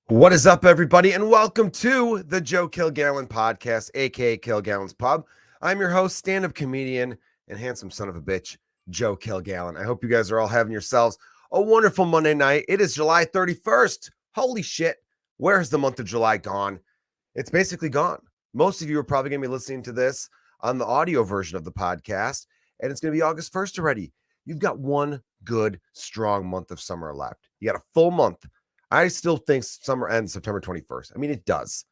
What is up, everybody, and welcome to the Joe Kilgallon Podcast, aka Kilgallon's Pub. I'm your host, stand-up comedian, and handsome son of a bitch, Joe Kilgallon. I hope you guys are all having yourselves a wonderful Monday night. It is July 31st. Holy shit. Where's the month of July gone? It's basically gone. Most of you are probably going to be listening to this on the audio version of the podcast, and it's going to be August 1st already. You've got one good, strong month of summer left. You got a full month. I still think summer ends September 21st. I mean, it does.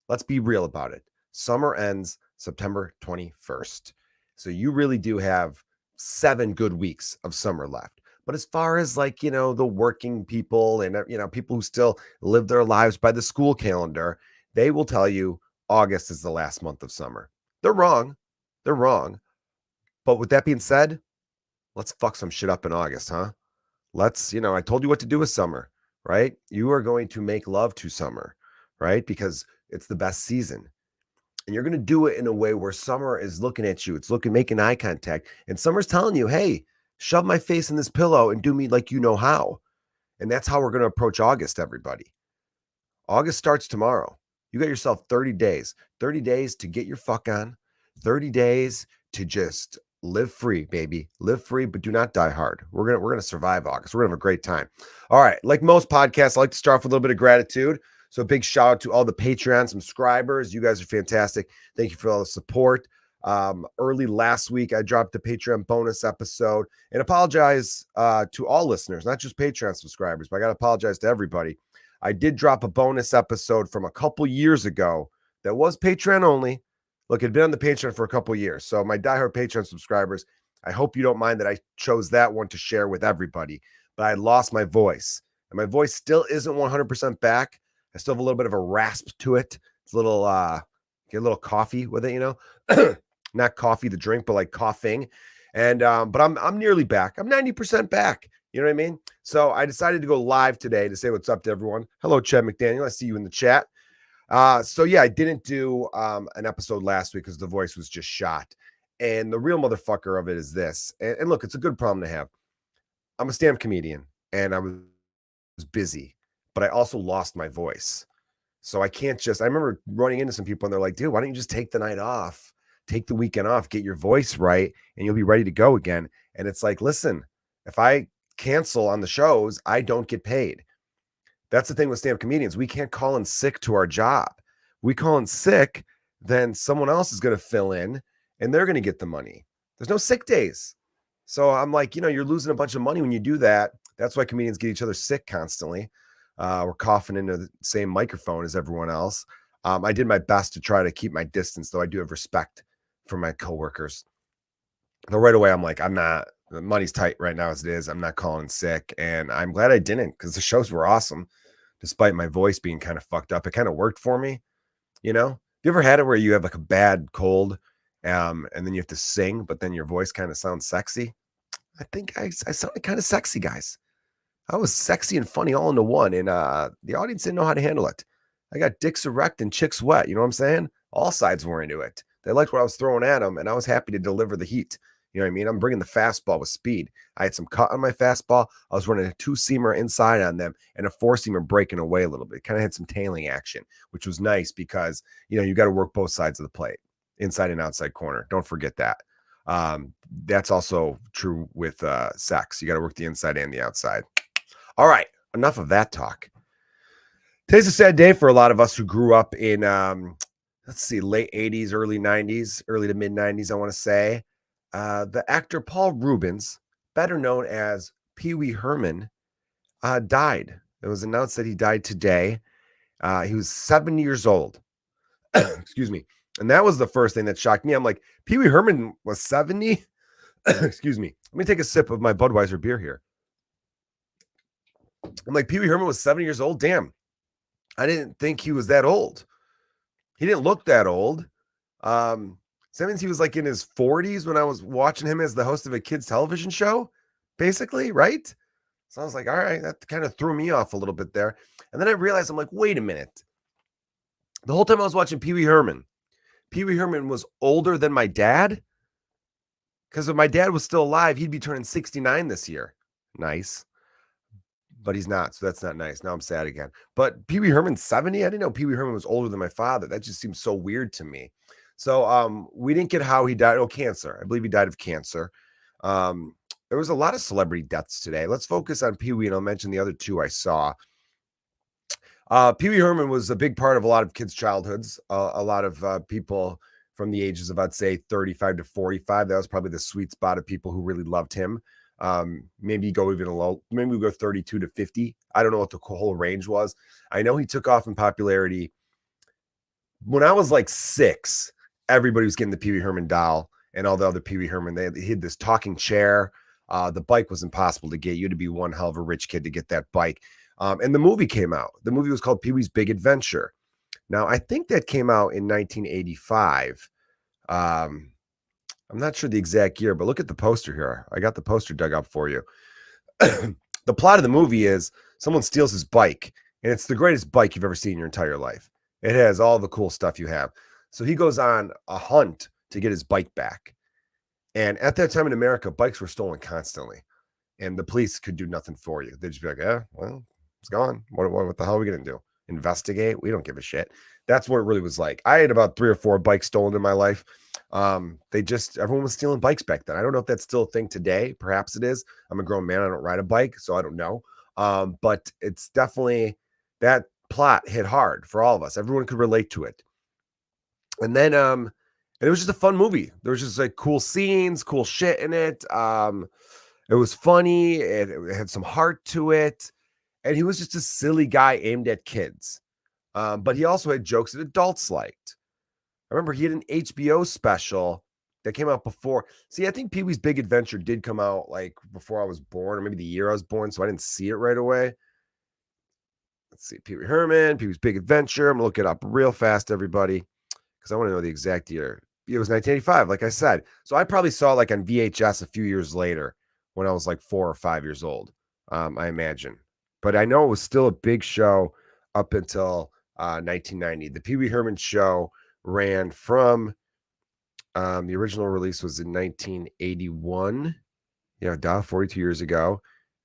Let's be real about it. Summer ends September 21st. So you really do have 7 good weeks of summer left. But as far as the working people and, people who still live their lives by the school calendar, they will tell you August is the last month of summer. They're wrong. They're wrong. But with that being said, let's fuck some shit up in August, huh? Let's, I told you what to do with summer. Right? You are going to make love to summer, right? Because it's the best season. And you're going to do it in a way where summer is looking at you. It's making eye contact. And summer's telling you, hey, shove my face in this pillow and do me like you know how. And that's how we're going to approach August, everybody. August starts tomorrow. You got yourself 30 days. 30 days to get your fuck on. 30 days to just live free, baby. Live free, but do not die hard. We're gonna survive August. We're gonna have a great time. All right. Like most podcasts, I like to start off with a little bit of gratitude. So a big shout out to all the Patreon subscribers. You guys are fantastic. Thank you for all the support. Early last week, I dropped a Patreon bonus episode and apologize to all listeners, not just Patreon subscribers, but I got to apologize to everybody. I did drop a bonus episode from a couple years ago that was Patreon only. Look, it had been on the Patreon for a couple years. So my diehard Patreon subscribers, I hope you don't mind that I chose that one to share with everybody. But I lost my voice. And my voice still isn't 100% back. I still have a little bit of a rasp to it. It's a little, get a little coffee with it, Not coffee, the drink, but like coughing. And, but I'm nearly back. I'm 90% back. You know what I mean? So I decided to go live today to say what's up to everyone. Hello, Chad McDaniel. I see you in the chat. So yeah, I didn't do an episode last week because the voice was just shot. And the real motherfucker of it is this. And look, it's a good problem to have. I'm a stand-up comedian and I was busy, but I also lost my voice. So I can't I remember running into some people and they're like, dude, why don't you just take the night off, take the weekend off, get your voice right, and you'll be ready to go again. And it's like, listen, if I cancel on the shows, I don't get paid. That's the thing with stand-up comedians. We can't call in sick to our job. We call in sick, then someone else is going to fill in and they're going to get the money. There's no sick days. So I'm like, you're losing a bunch of money when you do that. That's why comedians get each other sick constantly. We're coughing into the same microphone as everyone else. I did my best to try to keep my distance, though I do have respect for my coworkers. But right away, I'm like, the money's tight right now as it is. I'm not calling sick. And I'm glad I didn't because the shows were awesome. Despite my voice being kind of fucked up, it kind of worked for me. You ever had it where you have like a bad cold and then you have to sing, but then your voice kind of sounds sexy? I think I sounded kind of sexy, guys. I was sexy and funny all into one, and the audience didn't know how to handle it. I got dicks erect and chicks wet. You know what I'm saying? All sides were into it. They liked what I was throwing at them, and I was happy to deliver the heat. You know what I mean? I'm bringing the fastball with speed. I had some cut on my fastball. I was running a 2-seamer inside on them and a 4-seamer breaking away a little bit. Kind of had some tailing action, which was nice because, you got to work both sides of the plate, inside and outside corner. Don't forget that. That's also true with sex. You got to work the inside and the outside. All right, enough of that talk. Today's a sad day for a lot of us who grew up in, late 80s, early 90s, early to mid 90s, I want to say. The actor Paul Reubens, better known as Pee Wee Herman, died. It was announced that he died today. He was 7 years old. Excuse me. And that was the first thing that shocked me. I'm like, Pee Wee Herman was 70? Excuse me. Let me take a sip of my Budweiser beer here. I'm like, Pee Wee Herman was 70 years old? Damn. I didn't think he was that old. He didn't look that old. So that means he was like in his 40s when I was watching him as the host of a kids' television show, basically, right? So I was like, all right, that kind of threw me off a little bit there. And then I realized, I'm like, wait a minute. The whole time I was watching Pee Wee Herman was older than my dad? Because if my dad was still alive, he'd be turning 69 this year. Nice. but he's not. So that's not nice. Now I'm sad again. But Pee Wee Herman's 70. I didn't know Pee Wee Herman was older than my father. That just seems so weird to me. So we didn't get how he died. Oh, cancer. I believe he died of cancer. There was a lot of celebrity deaths today. Let's focus on Pee Wee, and I'll mention the other two I saw. Pee Wee Herman was a big part of a lot of kids' childhoods. A lot of people from the ages of, I'd say, 35 to 45. That was probably the sweet spot of people who really loved him. Maybe go even low. Maybe we go 32 to 50. I don't know what the whole range was. I know he took off in popularity. When I was like 6, everybody was getting the Pee Wee Herman doll and all the other Pee Wee Herman. They had this talking chair. The bike was impossible to get. You had to be one hell of a rich kid to get that bike. And the movie came out. The movie was called Pee Wee's Big Adventure. Now, I think that came out in 1985. I'm not sure the exact year, but look at the poster here. I got the poster dug up for you. The plot of the movie is someone steals his bike, and it's the greatest bike you've ever seen in your entire life. It has all the cool stuff you have. So he goes on a hunt to get his bike back. And at that time in America, bikes were stolen constantly, and the police could do nothing for you. They'd just be like, well, it's gone. What the hell are we going to do? Investigate? We don't give a shit. That's what it really was like. I had about 3 or 4 bikes stolen in my life. Everyone was stealing bikes back then. I don't know if that's still a thing today. Perhaps it is. I'm a grown man. I don't ride a bike, so I don't know. But it's definitely, that plot hit hard for all of us. Everyone could relate to it. And then, and it was just a fun movie. There was just like cool scenes, cool shit in it. It was funny. It had some heart to it. And he was just a silly guy aimed at kids. But he also had jokes that adults liked. I remember he had an HBO special that came out before. See, I think Pee Wee's Big Adventure did come out like before I was born, or maybe the year I was born, so I didn't see it right away. Let's see, Pee Wee Herman, Pee Wee's Big Adventure. I'm going to look it up real fast, everybody, because I want to know the exact year. It was 1985, like I said. So I probably saw it like on VHS a few years later when I was like 4 or 5 years old, I imagine. But I know it was still a big show up until 1990. The Pee Wee Herman show ran from the original release was in 1981. Yeah, 42 years ago.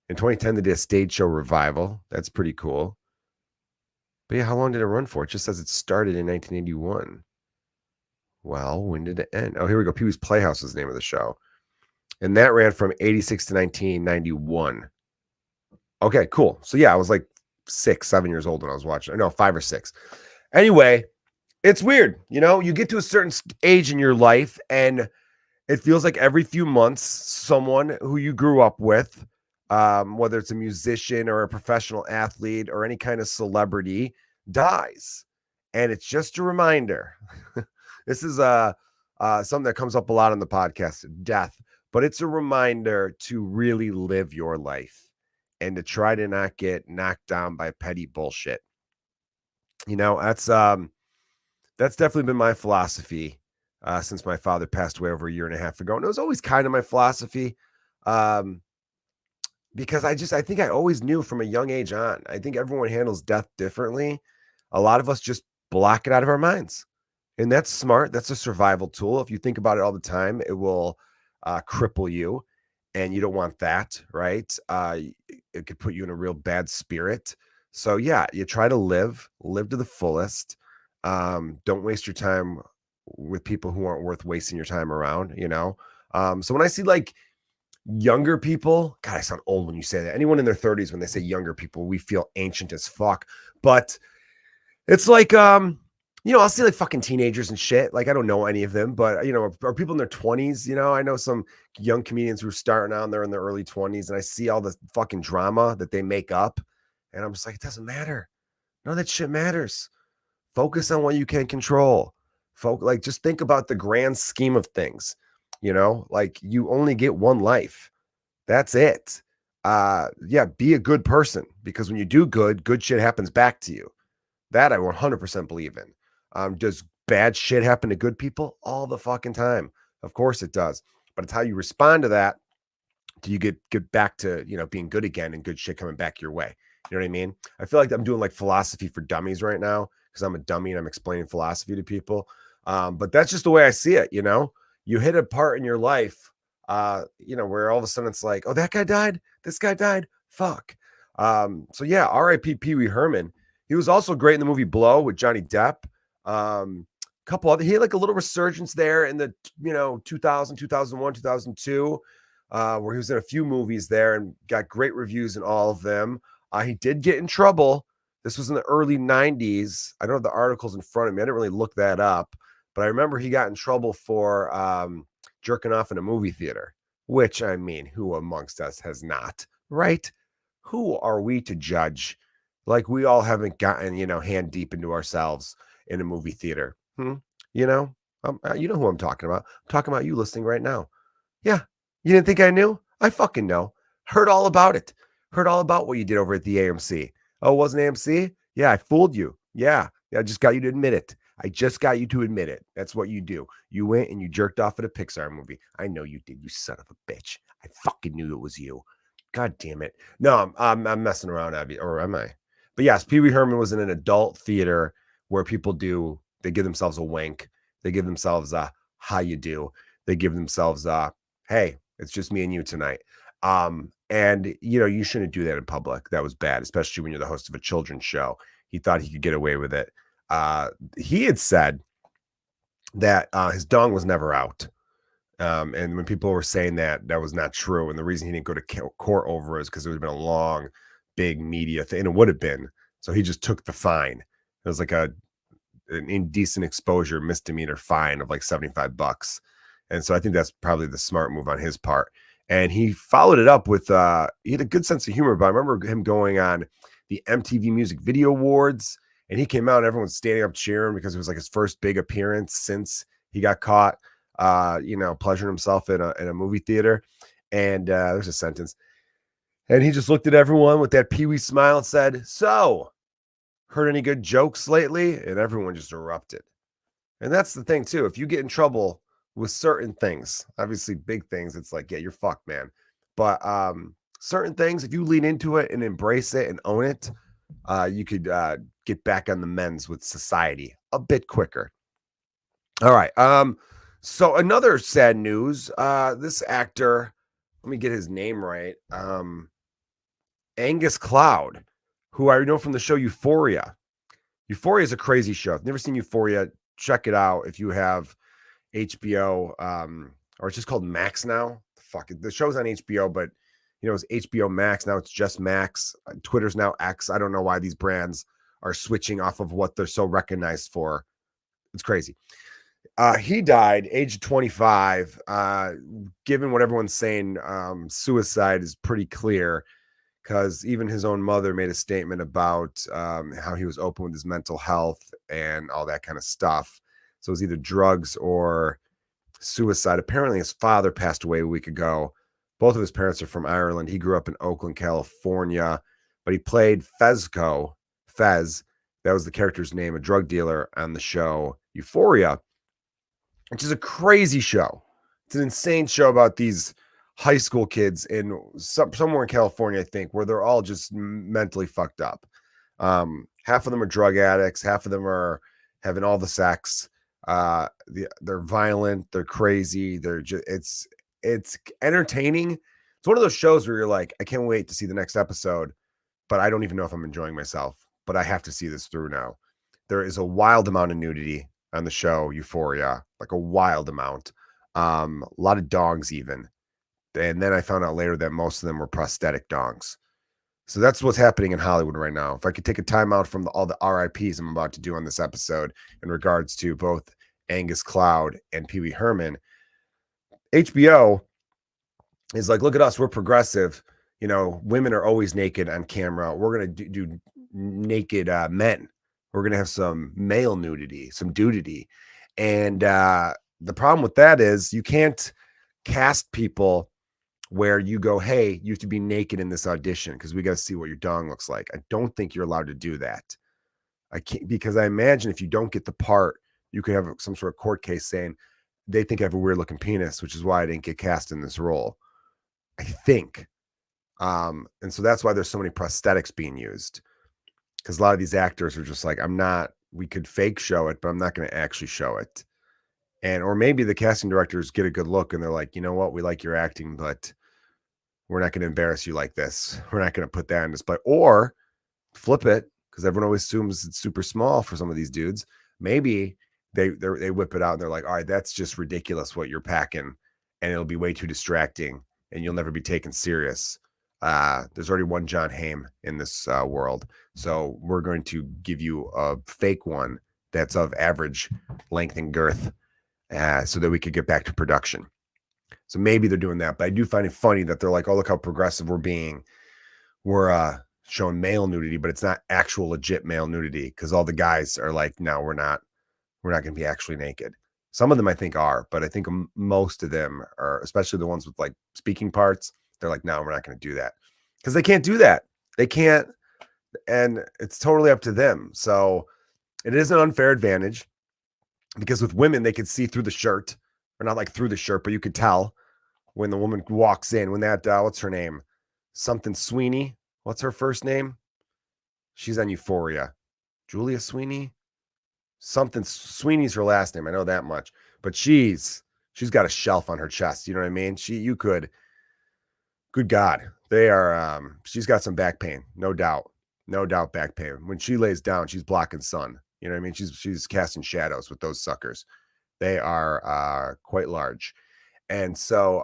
In 2010, they did a stage show revival. That's pretty cool. But yeah, how long did it run for? It just says it started in 1981. Well, when did it end? Oh, here we go. Pee Wee's Playhouse was the name of the show. And that ran from 86 to 1991. Okay, cool. So yeah, I was like 6, 7 years old when I was watching. No, 5 or 6. Anyway, it's weird. You get to a certain age in your life and it feels like every few months, someone who you grew up with, whether it's a musician or a professional athlete or any kind of celebrity, dies. And it's just a reminder. This is something that comes up a lot on the podcast, death. But it's a reminder to really live your life and to try to not get knocked down by petty bullshit. That's definitely been my philosophy since my father passed away over a year and a half ago. And it was always kind of my philosophy because I think I always knew from a young age on. I think everyone handles death differently. A lot of us just block it out of our minds. And that's smart. That's a survival tool. If you think about it all the time, it will cripple you. And you don't want that, right? It could put you in a real bad spirit. So yeah, you try to live to the fullest. Don't waste your time with people who aren't worth wasting your time around, So when I see like younger people, God, I sound old when you say that. Anyone in their 30s, when they say younger people, we feel ancient as fuck. But it's like, I'll see like fucking teenagers and shit. Like, I don't know any of them, but are people in their 20s? I know some young comedians who are starting out and they're in their early 20s, and I see all the fucking drama that they make up. And I'm just like, it doesn't matter. None of that shit matters. Focus on what you can control. Just think about the grand scheme of things. Like you only get one life. That's it. Be a good person, because when you do good shit happens back to you. That I 100% believe in. Does bad shit happen to good people? All the fucking time. Of course it does. But it's how you respond to that. Do you get back to, being good again and good shit coming back your way? You know what I mean? I feel like I'm doing like philosophy for dummies right now because I'm a dummy and I'm explaining philosophy to people. But that's just the way I see it. You hit a part in your life, where all of a sudden it's like, oh, that guy died. This guy died. Fuck. So yeah, R.I.P. Pee Wee Herman. He was also great in the movie Blow with Johnny Depp. Couple other, he had like a little resurgence there in the 2000, 2001, 2002, where he was in a few movies there and got great reviews in all of them. He did get in trouble. This was in the early 90s. I don't have the articles in front of me. I didn't really look that up, but I remember he got in trouble for jerking off in a movie theater, which, I mean, who amongst us has not, right? Who are we to judge? Like, we all haven't gotten, hand deep into ourselves in a movie theater. You know who I'm talking about. I'm talking about you listening right now. Yeah. You didn't think I knew? I fucking know. Heard all about it. Heard all about what you did over at the AMC. Oh, it wasn't AMC? Yeah, I fooled you. Yeah. I just got you to admit it. That's what you do. You went and you jerked off at a Pixar movie. I know you did, you son of a bitch. I fucking knew it was you. God damn it. No, I'm messing around, Abby, or am I? But yes, Pee Wee Herman was in an adult theater where people they give themselves a wink. They give themselves a how you do. They give themselves a hey, it's just me and you tonight. And you shouldn't do that in public. That was bad, especially when you're the host of a children's show. He thought he could get away with it. He had said that his dong was never out. And when people were saying that was not true. And the reason he didn't go to court over it is because it would have been a long, big media thing. And it would have been. So he just took the fine. It was like an indecent exposure misdemeanor fine of like $75. And so I think that's probably the smart move on his part. And he followed it up with, he had a good sense of humor, but I remember him going on the MTV Music Video Awards, and he came out and everyone's standing up cheering because it was like his first big appearance since he got caught, pleasuring himself in a movie theater. And there's a sentence. And he just looked at everyone with that Pee-wee smile and said, "So, heard any good jokes lately?" And everyone just erupted. And that's the thing too. If you get in trouble with certain things, obviously big things, it's like, yeah, you're fucked, man. But certain things, if you lean into it and embrace it and own it, you could get back on the mends with society a bit quicker. All right. So another sad news, this actor, let me get his name right. Angus Cloud, who I know from the show Euphoria. Euphoria is a crazy show. I've never seen Euphoria. Check it out if you have HBO, or it's just called Max now. Fuck it. The show's on HBO, but it's HBO Max. Now it's just Max. Twitter's now X. I don't know why these brands are switching off of what they're so recognized for. It's crazy. He died age 25. Given what everyone's saying, suicide is pretty clear, because even his own mother made a statement about how he was open with his mental health and all that kind of stuff. So it was either drugs or suicide. Apparently his father passed away a week ago. Both of his parents are from Ireland. He grew up in Oakland, California, but he played Fez, that was the character's name, a drug dealer on the show Euphoria, which is a crazy show. It's an insane show about these high school kids in somewhere in California, I think, where they're all just mentally fucked up. Half of them are drug addicts. Half of them are having all the sex. They're violent. They're crazy. They're just, it's entertaining. It's one of those shows where you're like, I can't wait to see the next episode, but I don't even know if I'm enjoying myself, but I have to see this through now. There is a wild amount of nudity on the show Euphoria, like a wild amount. A lot of dongs even. And then I found out later that most of them were prosthetic dongs. So that's what's happening in Hollywood right now. If I could take a time out from all the RIPs I'm about to do on this episode in regards to both Angus Cloud and Pee Wee Herman, HBO is like, look at us, we're progressive. Women are always naked on camera. We're going to do naked men. We're going to have some male nudity, some dudity. And the problem with that is you can't cast people where you go, hey, you have to be naked in this audition because we got to see what your dong looks like. I don't think you're allowed to do that. I can't, because I imagine if you don't get the part, you could have some sort of court case saying they think I have a weird looking penis, which is why I didn't get cast in this role, I think. And so that's why there's so many prosthetics being used, because a lot of these actors are just like, we could fake show it, but I'm not going to actually show it. Or maybe the casting directors get a good look and they're like, you know what, we like your acting, but we're not going to embarrass you like this. We're not going to put that on display. Or flip it, because everyone always assumes it's super small for some of these dudes. Maybe they whip it out and they're like, all right, that's just ridiculous what you're packing, and it'll be way too distracting and you'll never be taken serious. There's already one John Hamm in this world, so we're going to give you a fake one that's of average length and girth, so that we could get back to production. So maybe they're doing that, but I do find it funny that they're like, oh, look how progressive we're being. We're showing male nudity, but it's not actual legit male nudity, because all the guys are like, no, we're not going to be actually naked. Some of them I think are, but I think most of them are, especially the ones with like speaking parts. They're like, no, we're not going to do that, because they can't do that. They can't, and it's totally up to them. So it is an unfair advantage, because with women, they could see through the shirt, or not like through the shirt, but you could tell when the woman walks in, when that, what's her name? Something Sweeney. What's her first name? She's on Euphoria. Julia Sweeney? Something Sweeney's her last name. I know that much. But she's got a shelf on her chest. You know what I mean? You could, good God, they are, she's got some back pain. No doubt back pain. When she lays down, she's blocking sun. You know what I mean? She's casting shadows with those suckers. They are quite large. And so,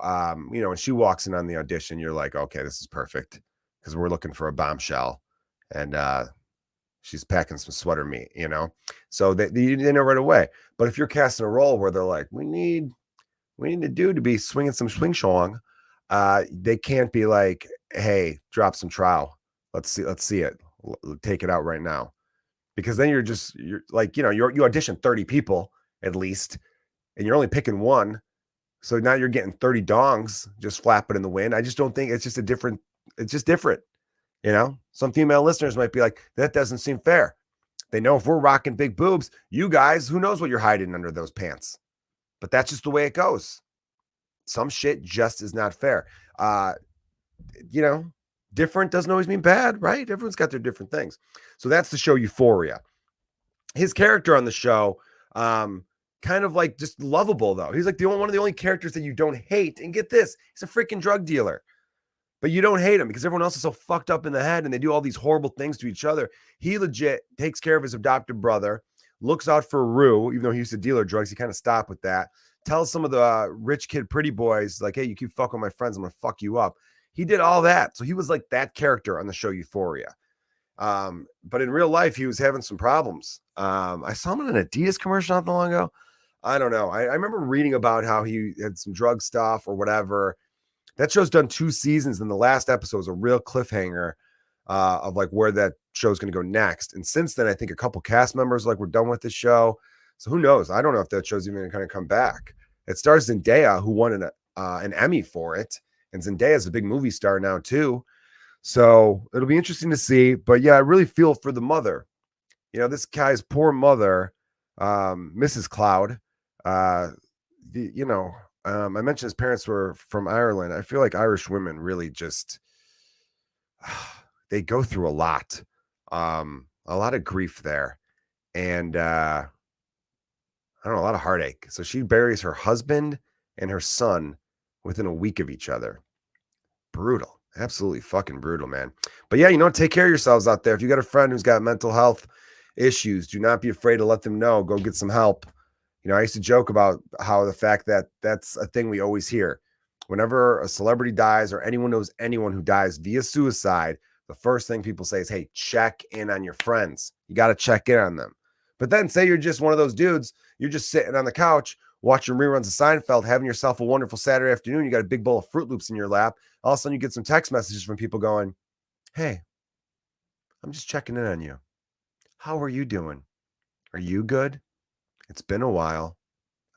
when she walks in on the audition, you're like, okay, this is perfect, because we're looking for a bombshell, and she's packing some sweater meat, so they know right away. But if you're casting a role where they're like, we need a dude to be swinging some swing shong, they can't be like, hey, drop some trowel. Let's see it. Take it out right now. Because then you're like, you audition 30 people at least, and you're only picking one. So now you're getting 30 dongs just flapping in the wind. I just don't think it's just different. Some female listeners might be like, that doesn't seem fair. They know if we're rocking big boobs, you guys, who knows what you're hiding under those pants? But that's just the way it goes. Some shit just is not fair. Different doesn't always mean bad, right? Everyone's got their different things. So that's the show Euphoria. His character on the show, kind of like just lovable, though. He's like one of the only characters that you don't hate. And get this, he's a freaking drug dealer, but you don't hate him because everyone else is so fucked up in the head and they do all these horrible things to each other. He legit takes care of his adopted brother, looks out for Rue, even though he used to deal drugs. He kind of stopped with that. Tells some of the rich kid pretty boys, like, hey, you keep fucking with my friends, I'm gonna fuck you up. He did all that. So he was like that character on the show Euphoria. But in real life, he was having some problems. I saw him in an Adidas commercial not that long ago. I don't know. I remember reading about how he had some drug stuff or whatever. That show's done 2 seasons, and the last episode was a real cliffhanger of like where that show's going to go next. And since then, I think a couple cast members like we're done with the show. So who knows? I don't know if that show's even going to come back. It stars Zendaya, who won an Emmy for it, and Zendaya's a big movie star now too. So it'll be interesting to see. But yeah, I really feel for the mother. This guy's poor mother, Mrs. Cloud. I mentioned his parents were from Ireland. I feel like Irish women really just, they go through a lot of grief there. And, I don't know, a lot of heartache. So she buries her husband and her son within a week of each other. Brutal. Absolutely fucking brutal, man. But yeah, take care of yourselves out there. If you got a friend who's got mental health issues, do not be afraid to let them know. Go get some help. I used to joke about how the fact that that's a thing we always hear. Whenever a celebrity dies or anyone knows anyone who dies via suicide, the first thing people say is, hey, check in on your friends. You got to check in on them. But then say you're just one of those dudes, you're just sitting on the couch watching reruns of Seinfeld, having yourself a wonderful Saturday afternoon. You got a big bowl of Fruit Loops in your lap. All of a sudden you get some text messages from people going, hey, I'm just checking in on you. How are you doing? Are you good? It's been a while.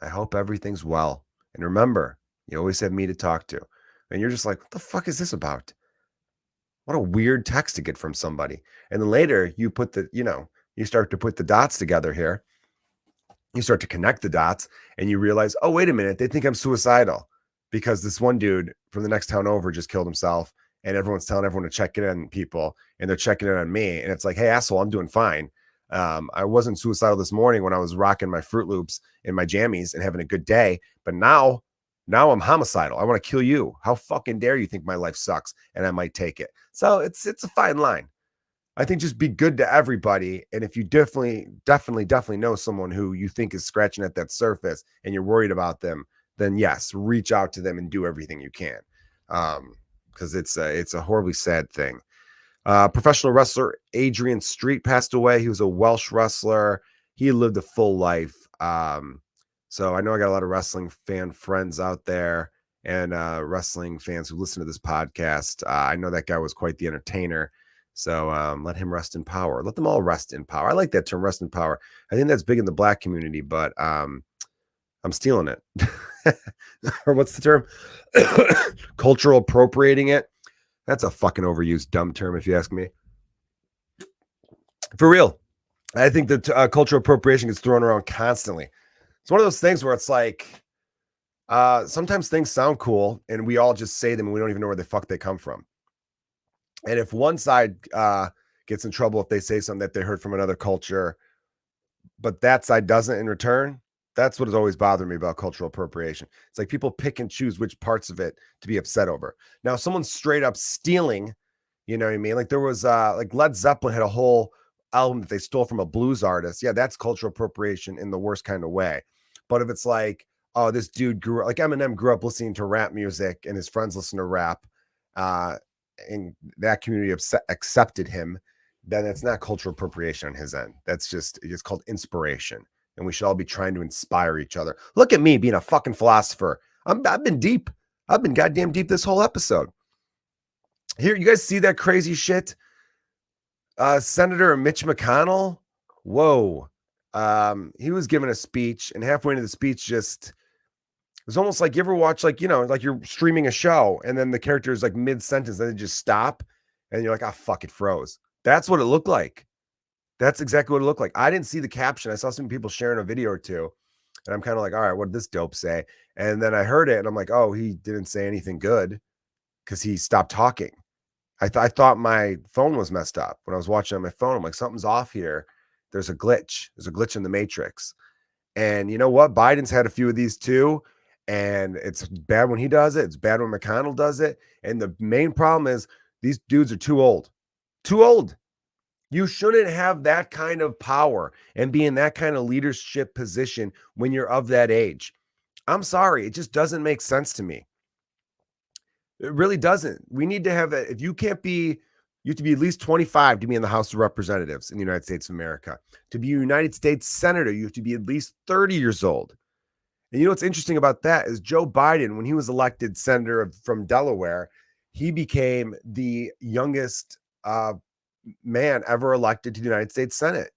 I hope everything's well. And remember, you always have me to talk to. And you're just like, what the fuck is this about? What a weird text to get from somebody. And then later you put you start to put the dots together here. You start to connect the dots and you realize, oh, wait a minute. They think I'm suicidal because this one dude from the next town over just killed himself. And everyone's telling everyone to check in on people and they're checking in on me. And it's like, hey, asshole, I'm doing fine. I wasn't suicidal this morning when I was rocking my Fruit Loops and my jammies and having a good day. But now Now I'm homicidal. I want to kill you. How fucking dare you think my life sucks and I might take it. So it's a fine line. I think just be good to everybody. And if you definitely know someone who you think is scratching at that surface and you're worried about them, then yes, reach out to them and do everything you can. Because it's a horribly sad thing. Professional wrestler Adrian Street passed away. He was a Welsh wrestler. He lived a full life. So I know I got a lot of wrestling fan friends out there and wrestling fans who listen to this podcast. I know that guy was quite the entertainer. So let him rest in power. Let them all rest in power. I like that term, rest in power. I think that's big in the Black community, but I'm stealing it. Or what's the term? Cultural appropriating it. That's a fucking overused dumb term, if you ask me. For real. I think that cultural appropriation gets thrown around constantly. It's one of those things where it's like, sometimes things sound cool and we all just say them and we don't even know where the fuck they come from. And if one side gets in trouble if they say something that they heard from another culture, but that side doesn't in return, that's what has always bothered me about cultural appropriation. It's like people pick and choose which parts of it to be upset over. Now, if someone's straight up stealing, you know what I mean? Like there was like Led Zeppelin had a whole album that they stole from a blues artist. Yeah, that's cultural appropriation in the worst kind of way. But if it's like, oh, this dude grew up, like Eminem grew up listening to rap music and his friends listen to rap, and that community accepted him, then it's not cultural appropriation on his end. That's just, it's called inspiration. And we should all be trying to inspire each other. Look at me being a fucking philosopher. I've been deep. I've been goddamn deep this whole episode. Here, you guys see that crazy shit? Senator Mitch McConnell. Whoa. He was giving a speech, and halfway into the speech, it was almost like, you ever watch, like, you know, like you're streaming a show and then the character is like mid-sentence and they just stop and you're like, oh, fuck, it froze. That's what it looked like. That's exactly what it looked like. I didn't see the caption. I saw some people sharing a video or two and I'm kind of like, all right, what did this dope say? And then I heard it and I'm like, oh, he didn't say anything good because he stopped talking. I thought my phone was messed up when I was watching on my phone. I'm like, something's off here. There's a glitch. There's a glitch in the matrix. And you know what? Biden's had a few of these too. And it's bad when he does it. It's bad when McConnell does it. And the main problem is these dudes are too old. Too old. You shouldn't have that kind of power and be in that kind of leadership position when you're of that age. I'm sorry. It just doesn't make sense to me. It really doesn't. We need to have that. If you can't be, you have to be at least 25 to be in the House of Representatives in the United States of America. To be a United States Senator, you have to be at least 30 years old. And you know what's interesting about that is Joe Biden, when he was elected senator from Delaware, he became the youngest man ever elected to the United States Senate.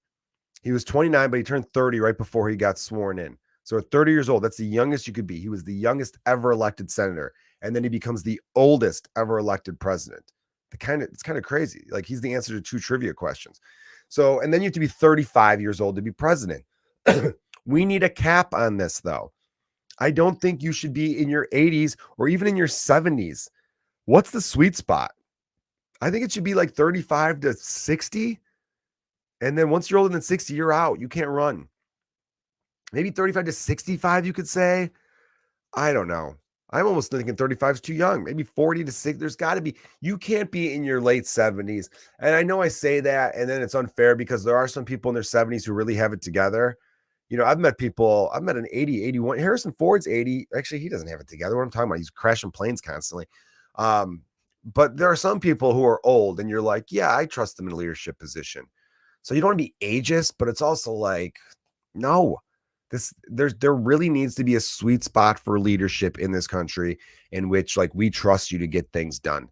He was 29, but he turned 30 right before he got sworn in. So at 30 years old, that's the youngest you could be. He was the youngest ever elected senator. And then he becomes the oldest ever elected president. It's kind of crazy. Like he's the answer to 2 trivia questions. So, and then you have to be 35 years old to be president. We need a cap on this though. I don't think you should be in your 80s or even in your 70s. What's the sweet spot? I think it should be like 35 to 60. And then once you're older than 60, you're out. You can't run. Maybe 35 to 65, you could say. I don't know. I'm almost thinking 35 is too young. Maybe 40 to 60. There's got to be. You can't be in your late 70s. And I know I say that, and then it's unfair because there are some people in their 70s who really have it together. You know, I've met an 80, 81. Harrison Ford's 80. Actually, he doesn't have it together. What I'm talking about, he's crashing planes constantly. But there are some people who are old, and you're like, yeah, I trust them in a leadership position. So you don't want to be ageist, but it's also like, no. There really needs to be a sweet spot for leadership in this country in which like we trust you to get things done.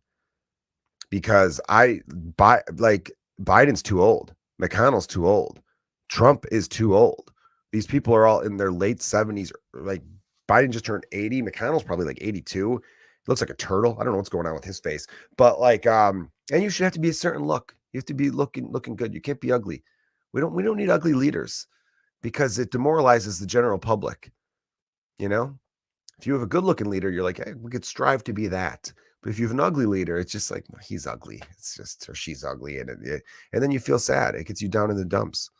Because Biden's too old, McConnell's too old, Trump is too old. These people are all in their late 70s. Like Biden just turned 80. McConnell's probably like 82. He looks like a turtle. I don't know what's going on with his face, but like, and you should have to be a certain look. You have to be looking good. You can't be ugly. We don't need ugly leaders because it demoralizes the general public. You know, if you have a good looking leader, you're like, hey, we could strive to be that. But if you have an ugly leader, it's just like, well, he's ugly. It's just, or she's ugly. And then you feel sad. It gets you down in the dumps.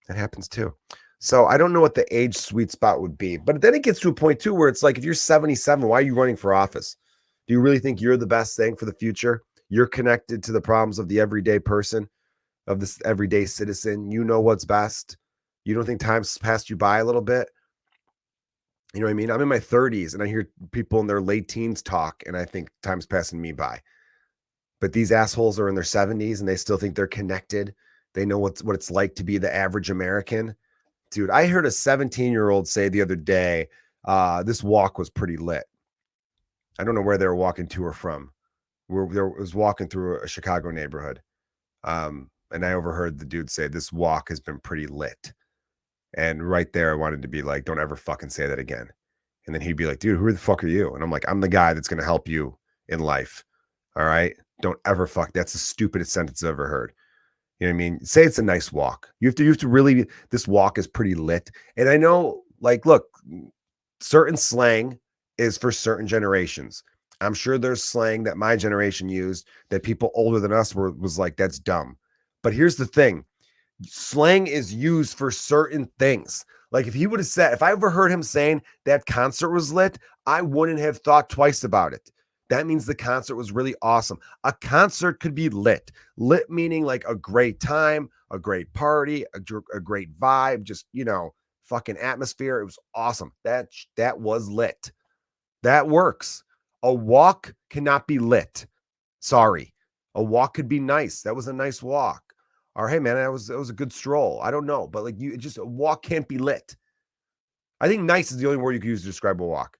That happens too. So I don't know what the age sweet spot would be. But then it gets to a point too where it's like, if you're 77, why are you running for office? Do you really think you're the best thing for the future? You're connected to the problems of the everyday person, of this everyday citizen. You know what's best. You don't think time's passed you by a little bit? You know what I mean? I'm in my 30s and I hear people in their late teens talk, and I think time's passing me by. But these assholes are in their 70s and they still think they're connected. They know what it's like to be the average American. Dude, I heard a 17-year-old say the other day, this walk was pretty lit. I don't know where they were walking to or from. There was walking through a Chicago neighborhood. And I overheard the dude say, this walk has been pretty lit. And right there, I wanted to be like, don't ever fucking say that again. And then he'd be like, dude, who the fuck are you? And I'm like, I'm the guy that's going to help you in life. All right. Don't ever fuck. That's the stupidest sentence I've ever heard. You know what I mean? Say it's a nice walk. You have to really, this walk is pretty lit. And I know, like, look, certain slang is for certain generations. I'm sure there's slang that my generation used that people older than us was like, that's dumb. But here's the thing. Slang is used for certain things. Like if he would have said, if I ever heard him saying that concert was lit, I wouldn't have thought twice about it. That means the concert was really awesome. A concert could be lit. Lit meaning like a great time, a great party, a great vibe, just, fucking atmosphere. It was awesome. That was lit. That works. A walk cannot be lit. Sorry. A walk could be nice. That was a nice walk. Or hey man, that was a good stroll. I don't know, but like a walk can't be lit. I think nice is the only word you could use to describe a walk.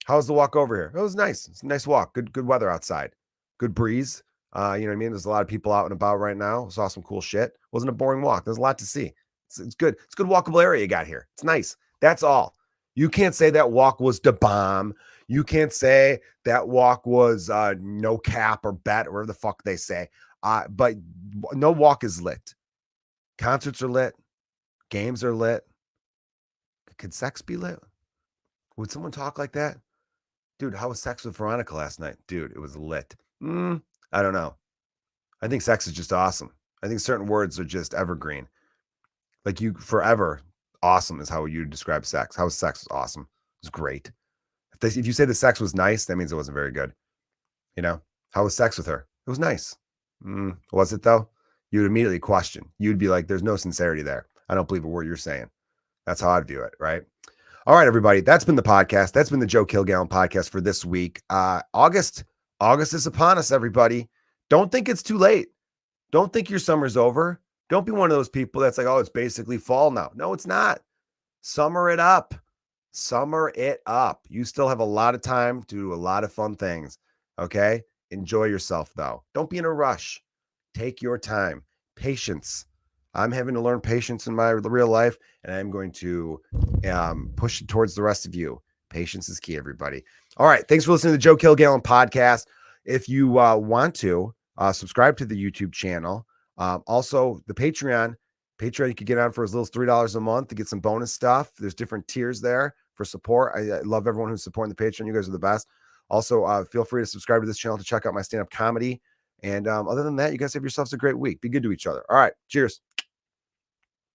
How's the walk over here? It was nice. It's a nice walk. Good weather outside. Good breeze. You know what I mean? There's a lot of people out and about right now. Saw some cool shit. Wasn't a boring walk. There's a lot to see. It's good. It's a good walkable area you got here. It's nice. That's all. You can't say that walk was the bomb. You can't say that walk was no cap or bet or whatever the fuck they say. But no walk is lit. Concerts are lit. Games are lit. Could sex be lit? Would someone talk like that? Dude, how was sex with Veronica last night? Dude, it was lit. I don't know. I think sex is just awesome. I think certain words are just evergreen. Like forever awesome is how you describe sex. How was sex awesome? It was great. If you say the sex was nice, that means it wasn't very good. How was sex with her? It was nice. Was it though? You would immediately question. You'd be like, there's no sincerity there. I don't believe a word you're saying. That's how I'd view it, right? All right, everybody. That's been the podcast. That's been the Joe Kilgallon podcast for this week. August is upon us, everybody. Don't think it's too late. Don't think your summer's over. Don't be one of those people that's like, oh, it's basically fall now. No, it's not. Summer it up. Summer it up. You still have a lot of time to do a lot of fun things. Okay? Enjoy yourself, though. Don't be in a rush. Take your time. Patience. I'm having to learn patience in my real life, and I'm going to push it towards the rest of you. Patience is key, everybody. All right. Thanks for listening to the Joe Kilgallon podcast. If you want to subscribe to the YouTube channel, also the Patreon, you could get on for as little as $3 a month to get some bonus stuff. There's different tiers there for support. I love everyone who's supporting the Patreon. You guys are the best. Also, feel free to subscribe to this channel to check out my stand-up comedy. And other than that, you guys have yourselves a great week. Be good to each other. All right. Cheers.